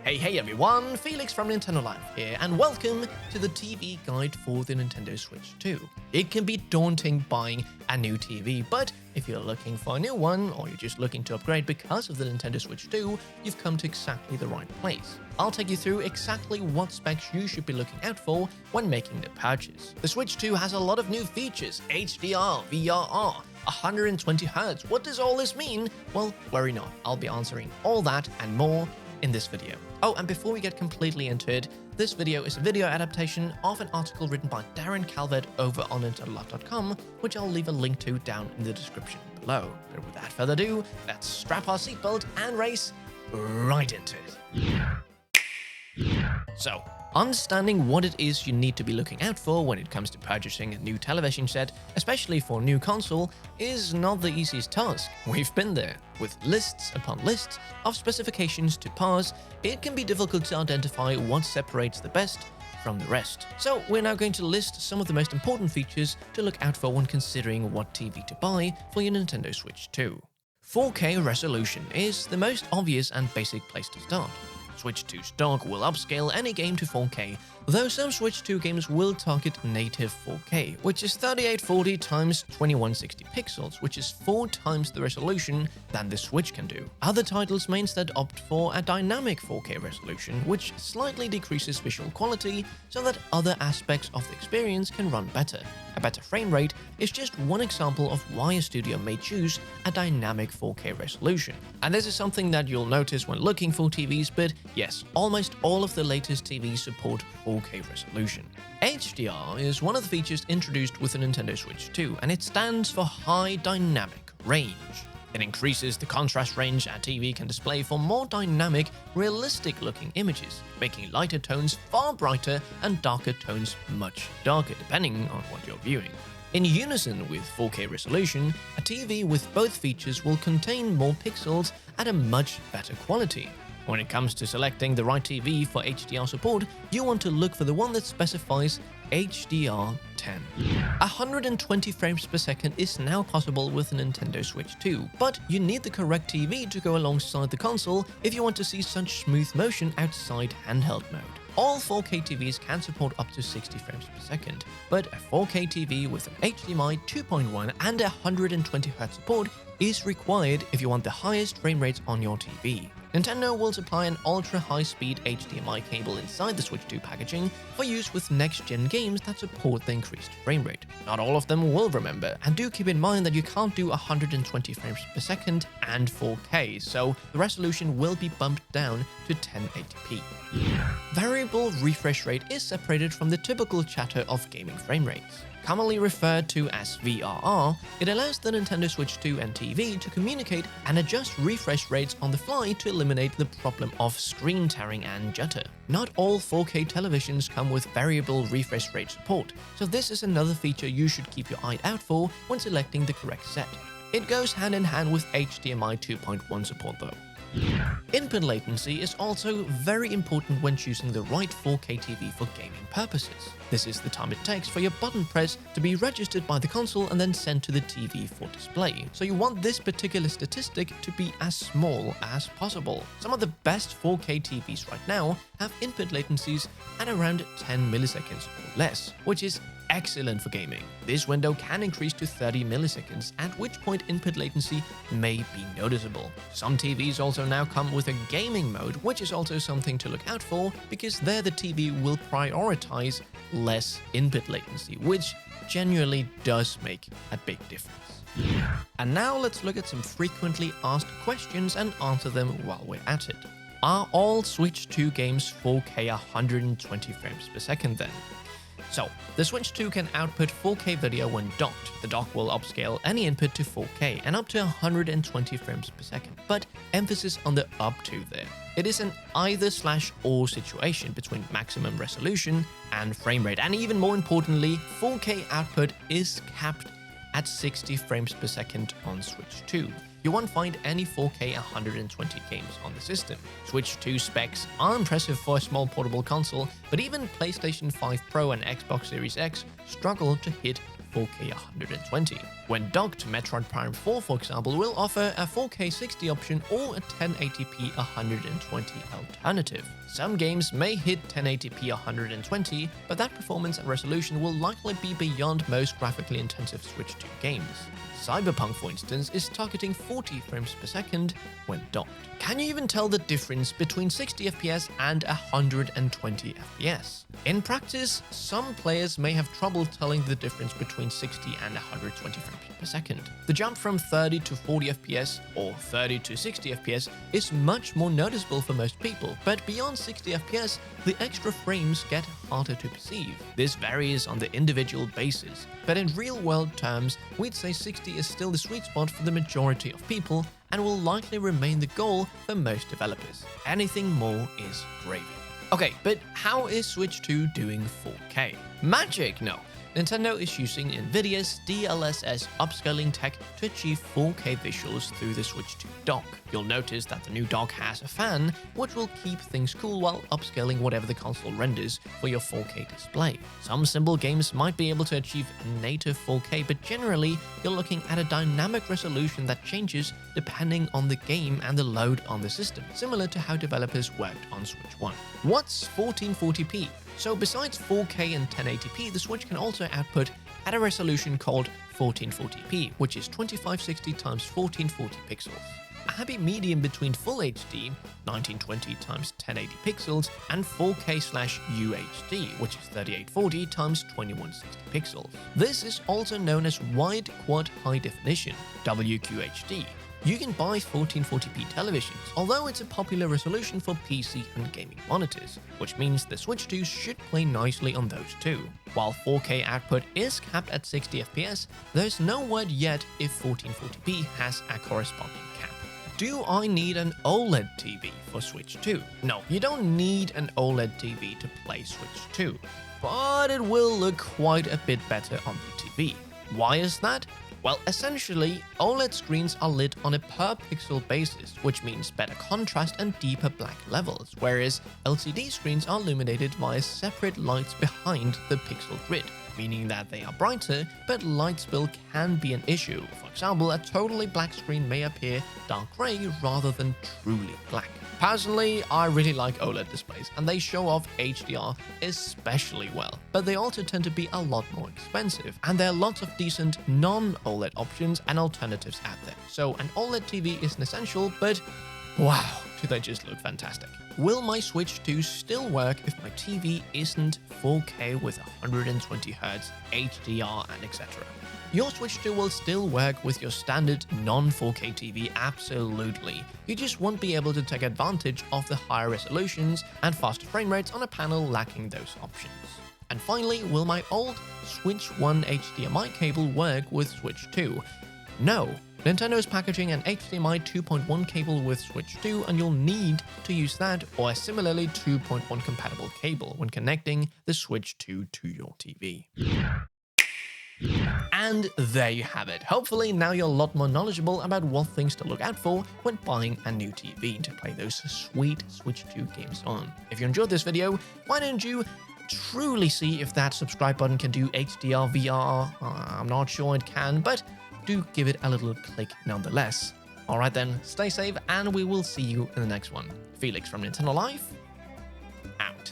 Hey everyone, Felix from Nintendo Life here, and welcome to the TV guide for the Nintendo Switch 2. It can be daunting buying a new TV, but if you're looking for a new one, or you're just looking to upgrade because of the Nintendo Switch 2, you've come to exactly the right place. I'll take you through exactly what specs you should be looking out for when making the purchase. The Switch 2 has a lot of new features: HDR, VRR, 120Hz. What does all this mean? Well, worry not, I'll be answering all that and more in this video. Oh, and before we get completely into it, this video is a video adaptation of an article written by Darren Calvert over on NintendoLife.com, which I'll leave a link to down in the description below. But without further ado, let's strap our seatbelt and race right into it. So, understanding what it is you need to be looking out for when it comes to purchasing a new television set, especially for a new console, is not the easiest task. We've been there. With lists upon lists of specifications to parse, it can be difficult to identify what separates the best from the rest. So we're now going to list some of the most important features to look out for when considering what TV to buy for your Nintendo Switch 2. 4K resolution is the most obvious and basic place to start. Switch 2's dock will upscale any game to 4K, though some Switch 2 games will target native 4K, which is 3840 x 2160 pixels, which is 4 times the resolution than the Switch can do. Other titles may instead opt for a dynamic 4K resolution, which slightly decreases visual quality so that other aspects of the experience can run better. A better frame rate is just one example of why a studio may choose a dynamic 4K resolution. And this is something that you'll notice when looking for TVs, but yes, almost all of the latest TVs support 4K resolution. HDR is one of the features introduced with the Nintendo Switch 2, and it stands for High Dynamic Range. It increases the contrast range a TV can display for more dynamic, realistic-looking images, making lighter tones far brighter and darker tones much darker, depending on what you're viewing. In unison with 4K resolution, a TV with both features will contain more pixels at a much better quality. When it comes to selecting the right TV for HDR support, you want to look for the one that specifies HDR10. 120 frames per second is now possible with the Nintendo Switch 2, but you need the correct TV to go alongside the console if you want to see such smooth motion outside handheld mode. All 4K TVs can support up to 60 frames per second, but a 4K TV with an HDMI 2.1 and 120Hz support is required if you want the highest frame rates on your TV. Nintendo will supply an ultra-high-speed HDMI cable inside the Switch 2 packaging for use with next-gen games that support the increased frame rate. Not all of them will, remember, and do keep in mind that you can't do 120 frames per second and 4K, so the resolution will be bumped down to 1080p. Variable refresh rate is separated from the typical chatter of gaming frame rates. Commonly referred to as VRR, it allows the Nintendo Switch 2 and TV to communicate and adjust refresh rates on the fly to eliminate the problem of screen tearing and jutter. Not all 4K televisions come with variable refresh rate support, so this is another feature you should keep your eye out for when selecting the correct set. It goes hand in hand with HDMI 2.1 support though. Input latency is also very important when choosing the right 4K TV for gaming purposes. This is the time it takes for your button press to be registered by the console and then sent to the TV for display. So you want this particular statistic to be as small as possible. Some of the best 4K TVs right now have input latencies at around 10 milliseconds or less, which is excellent for gaming. This window can increase to 30 milliseconds, at which point input latency may be noticeable. Some TVs also now come with a gaming mode, which is also something to look out for, because there the TV will prioritize less input latency, which genuinely does make a big difference. And now let's look at some frequently asked questions and answer them while we're at it. Are all Switch 2 games 4K 120 frames per second then? So, the Switch 2 can output 4K video when docked. The dock will upscale any input to 4K and up to 120 frames per second, but emphasis on the up to there. It is an either/or situation between maximum resolution and frame rate, and even more importantly, 4K output is capped at 60 frames per second on Switch 2. You won't find any 4K 120 games on the system. Switch 2 specs are impressive for a small portable console, but even PlayStation 5 Pro and Xbox Series X struggle to hit 4K 120. When docked, Metroid Prime 4, for example, will offer a 4K 60 option or a 1080p 120 alternative. Some games may hit 1080p 120, but that performance and resolution will likely be beyond most graphically intensive Switch 2 games. Cyberpunk, for instance, is targeting 40 frames per second when docked. Can you even tell the difference between 60 FPS and 120 FPS? In practice, some players may have trouble telling the difference between 60 and 120 frames per second. The jump from 30 to 40 FPS or 30 to 60 FPS is much more noticeable for most people, but beyond 60 FPS, the extra frames get harder to perceive. This varies on the individual basis, but in real-world terms, we'd say 60 is still the sweet spot for the majority of people and will likely remain the goal for most developers. Anything more is gravy. Okay, but how is Switch 2 doing 4K? Magic? No. Nintendo is using Nvidia's DLSS upscaling tech to achieve 4K visuals through the Switch 2 dock. You'll notice that the new dock has a fan, which will keep things cool while upscaling whatever the console renders for your 4K display. Some simple games might be able to achieve native 4K, but generally, you're looking at a dynamic resolution that changes depending on the game and the load on the system, similar to how developers worked on Switch 1. What's 1440p? So besides 4K and 1080p, the Switch can also output at a resolution called 1440p, which is 2560 x 1440 pixels. A happy medium between Full HD, 1920 x 1080 pixels, and 4K/UHD, which is 3840 x 2160 pixels. This is also known as Wide Quad High Definition, WQHD. You can buy 1440p televisions, although it's a popular resolution for PC and gaming monitors, which means the Switch 2 should play nicely on those too. While 4K output is capped at 60 FPS, there's no word yet if 1440p has a corresponding cap. Do I need an OLED TV for Switch 2? No, you don't need an OLED TV to play Switch 2, but it will look quite a bit better on the TV. Why is that? Well, essentially, OLED screens are lit on a per-pixel basis, which means better contrast and deeper black levels, whereas LCD screens are illuminated via separate lights behind the pixel grid, meaning that they are brighter, but light spill can be an issue. For example, a totally black screen may appear dark gray rather than truly black. Personally, I really like OLED displays, and they show off HDR especially well, but they also tend to be a lot more expensive, and there are lots of decent non-OLED options and alternatives out there. So an OLED TV isn't essential, but wow, do they just look fantastic. Will my Switch 2 still work if my TV isn't 4K with 120Hz, HDR, and etc.? Your Switch 2 will still work with your standard non-4K TV, absolutely. You just won't be able to take advantage of the higher resolutions and faster frame rates on a panel lacking those options. And finally, will my old Switch 1 HDMI cable work with Switch 2? No. Nintendo is packaging an HDMI 2.1 cable with Switch 2, and you'll need to use that or a similarly 2.1 compatible cable when connecting the Switch 2 to your TV. And there you have it. Hopefully now you're a lot more knowledgeable about what things to look out for when buying a new TV to play those sweet Switch 2 games on. If you enjoyed this video, why don't you truly see if that subscribe button can do HDR VR? I'm not sure it can, but do give it a little click nonetheless. Alright then, stay safe and we will see you in the next one. Felix from Nintendo Life, out.